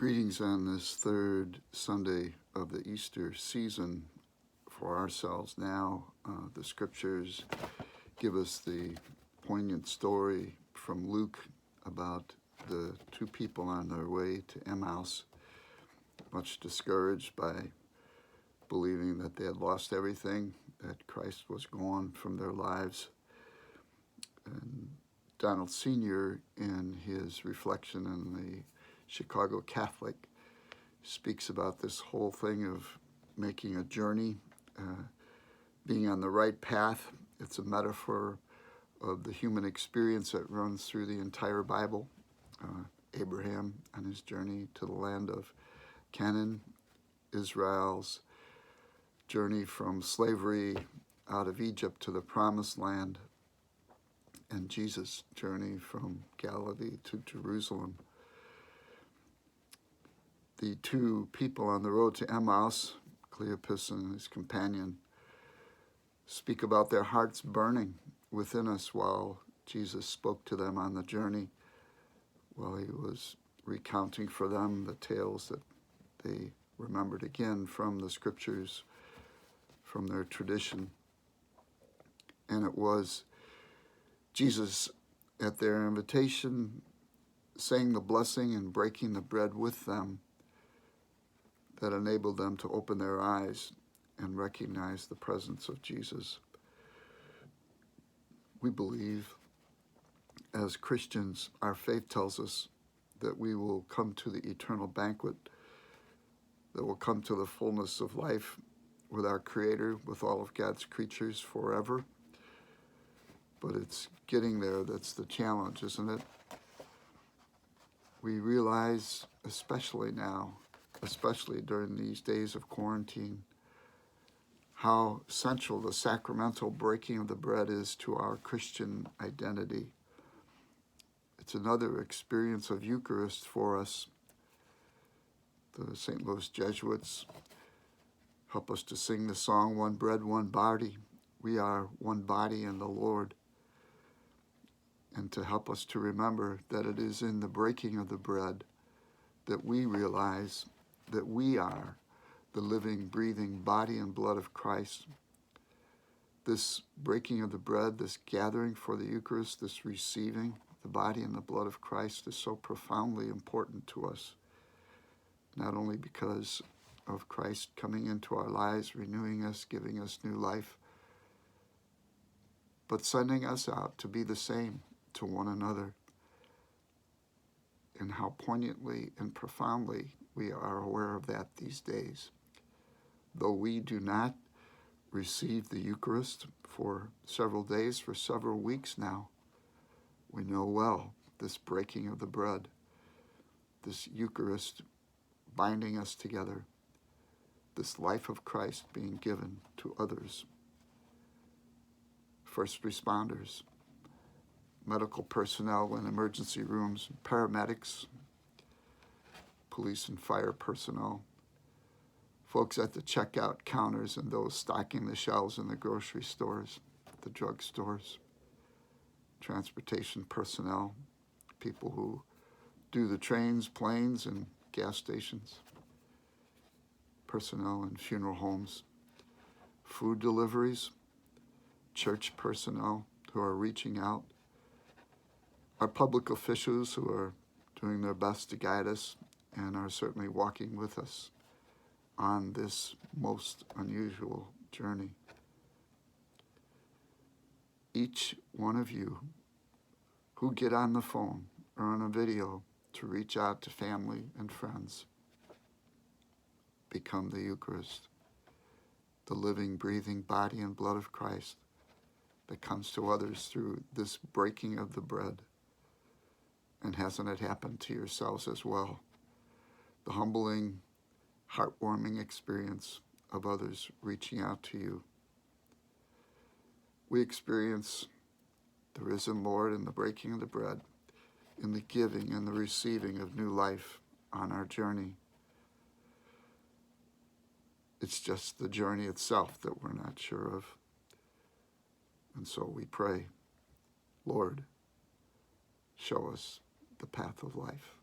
Greetings on this third Sunday of the Easter season for ourselves now. The scriptures give us the poignant story from Luke about the two people on their way to Emmaus, much discouraged by believing that they had lost everything, that Christ was gone from their lives. And Donald Sr., in his reflection in the Chicago Catholic, speaks about this whole thing of making a journey, being on the right path. It's a metaphor of the human experience that runs through the entire Bible. Abraham on his journey to the land of Canaan, Israel's journey from slavery out of Egypt to the Promised Land, and Jesus' journey from Galilee to Jerusalem. The two people on the road to Emmaus, Cleopas and his companion, speak about their hearts burning within us while Jesus spoke to them on the journey, while he was recounting for them the tales that they remembered again from the scriptures, from their tradition. And it was Jesus, at their invitation, saying the blessing and breaking the bread with them, that enabled them to open their eyes and recognize the presence of Jesus. We believe, as Christians, our faith tells us that we will come to the eternal banquet, that will come to the fullness of life with our Creator, with all of God's creatures forever. But it's getting there that's the challenge, isn't it? We realize, especially now, especially during these days of quarantine, how central the sacramental breaking of the bread is to our Christian identity. It's another experience of Eucharist for us. The St. Louis Jesuits help us to sing the song, "One bread, one body." We are one body in the Lord. And to help us to remember that it is in the breaking of the bread that we realize that we are the living, breathing body and blood of Christ. This breaking of the bread, this gathering for the Eucharist, this receiving the body and the blood of Christ is so profoundly important to us, not only because of Christ coming into our lives, renewing us, giving us new life, but sending us out to be the same to one another, and how poignantly and profoundly we are aware of that these days. Though we do not receive the Eucharist for several days, for several weeks now, we know well this breaking of the bread, this Eucharist binding us together, this life of Christ being given to others. First responders, medical personnel in emergency rooms, paramedics, police and fire personnel, folks at the checkout counters and those stocking the shelves in the grocery stores, the drug stores, transportation personnel, people who do the trains, planes, and gas stations, personnel in funeral homes, food deliveries, church personnel who are reaching out, our public officials who are doing their best to guide us and are certainly walking with us on this most unusual journey. Each one of you who get on the phone or on a video to reach out to family and friends, become the Eucharist, the living, breathing body and blood of Christ that comes to others through this breaking of the bread. And hasn't it happened to yourselves as well? The humbling, heartwarming experience of others reaching out to you. We experience the risen Lord in the breaking of the bread, in the giving and the receiving of new life on our journey. It's just the journey itself that we're not sure of. And so we pray, Lord, show us the path of life.